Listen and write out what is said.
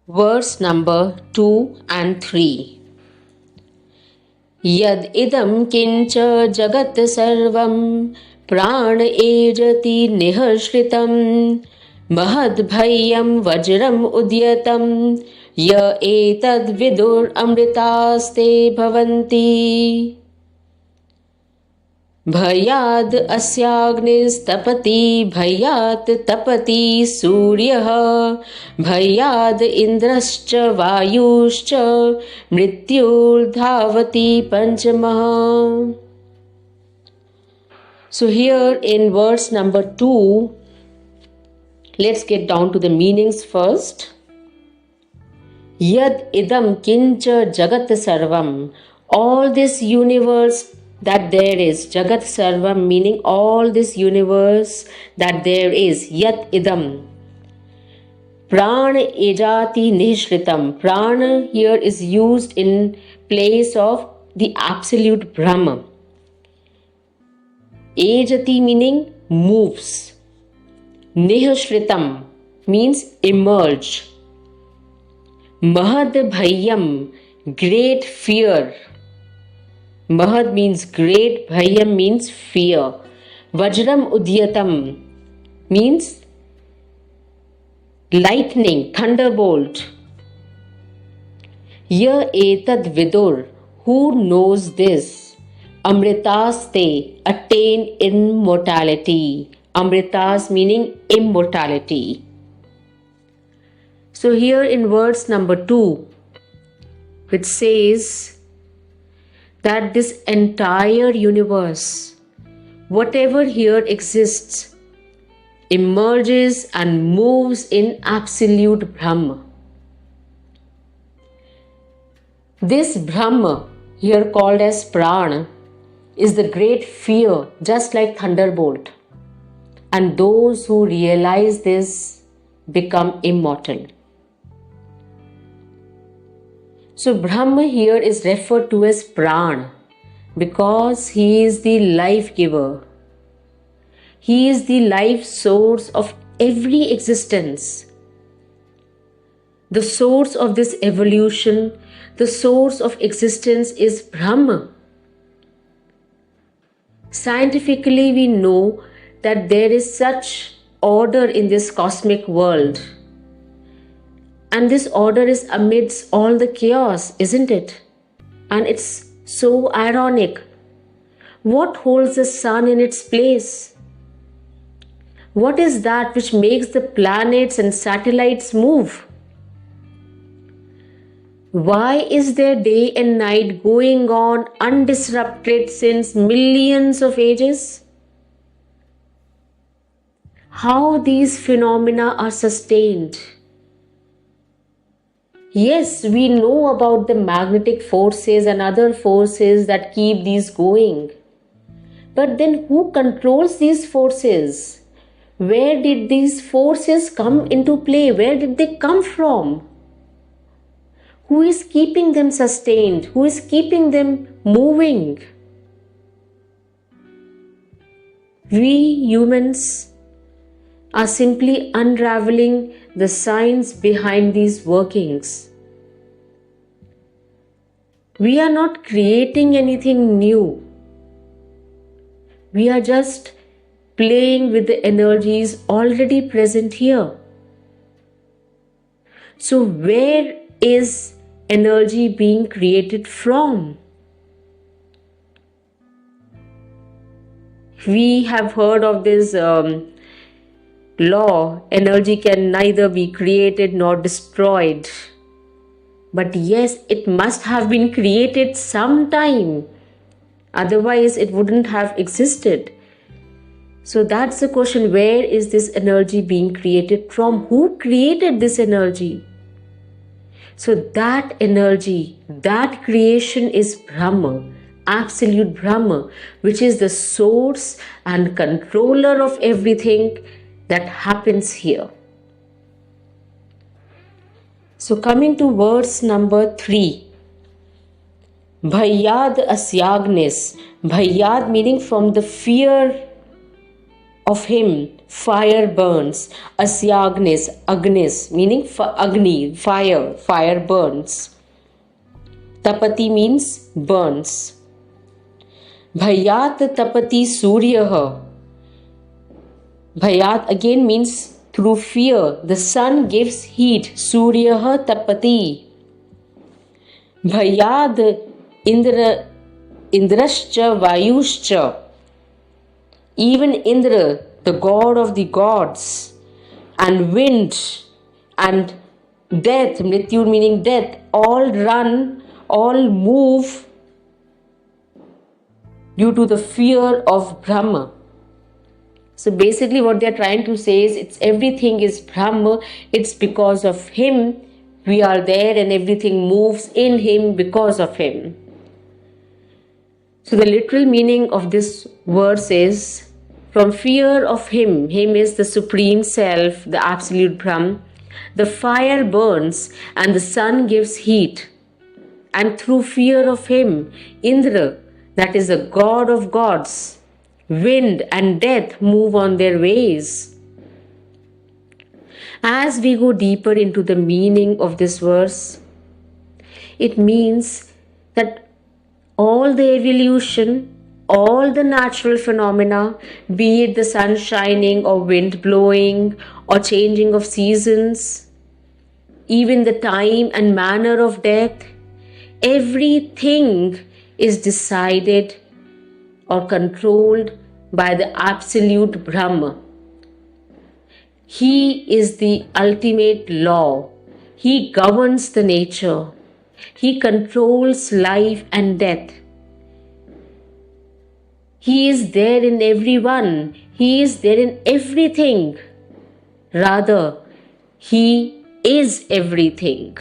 Verse number 2 and 3. Yad idam kincha jagat sarvam pran ejati nihashritam mahad bhayyam vajram udyatam ya etad vidur amritaste bhavanti भयाद अस्याग्निस्तपति भयात् तपति सूर्यः भयाद इन्द्रश्च वायुश्च मृत्युर्धावति पंचमः. So here in verse number 2, let's get down to the meanings first. Yad idam kincha jagat sarvam, all this universe that there is, Jagat Sarvam meaning all this universe that there is, Yat Idam. Prana Ejati Nishritam. Prana here is used in place of the absolute Brahma. Ejati meaning moves. Nihashritam means emerge. Mahad Bhayyam, great fear. Mahad means great, Bhayyam means fear. Vajram Udyatam means lightning, thunderbolt. Ya etad vidur, who knows this? Amritaste, attain immortality. Amritas meaning immortality. So here in verse number 2, which says that this entire universe, whatever here exists, emerges and moves in absolute Brahma. This Brahma, here called as Prana, is the great fear, just like thunderbolt. And those who realize this become immortal. So Brahma here is referred to as Pran because he is the life giver. He is the life source of every existence. The source of this evolution, the source of existence is Brahma. Scientifically, we know that there is such order in this cosmic world. And this order is amidst all the chaos, isn't it? And it's so ironic. What holds the sun in its place? What is that which makes the planets and satellites move? Why is there day and night going on undisrupted since millions of ages? How these phenomena are sustained? Yes, we know about the magnetic forces and other forces that keep these going. But then who controls these forces? Where did these forces come into play? Where did they come from? Who is keeping them sustained? Who is keeping them moving? We humans are simply unraveling the science behind these workings. We are not creating anything new. We are just playing with the energies already present here. So where is energy being created from? We have heard of this law, energy can neither be created nor destroyed. But yes, it must have been created sometime. Otherwise, it wouldn't have existed. So that's the question, where is this energy being created from? Who created this energy? So that energy, that creation is Brahma, absolute Brahma, which is the source and controller of everything that happens here. So coming to verse number 3. Bhayyad asyagnis. Bhayyad meaning from the fear of him fire burns. Asya Agnis, meaning Agni, fire burns. Tapati means burns. Bhayat tapati suryaha. Bhayat again means through fear. The sun gives heat. Suryaha tapati. Bhayad Indrascha Vayuscha. Even Indra, the god of the gods, and wind and death, Mrityu meaning death, all run, all move due to the fear of Brahma. So basically what they are trying to say is it's everything is Brahma, it's because of him we are there and everything moves in him because of him. So the literal meaning of this verse is from fear of him is the Supreme Self, the Absolute Brahm, the fire burns and the sun gives heat. And through fear of him, Indra, that is the god of gods, wind and death move on their ways. As we go deeper into the meaning of this verse, it means that all the evolution, all the natural phenomena, be it the sun shining or wind blowing or changing of seasons, even the time and manner of death, everything is decided or controlled by the absolute Brahma. He is the ultimate law. He governs the nature. He controls life and death. He is there in everyone. He is there in everything. Rather, he is everything.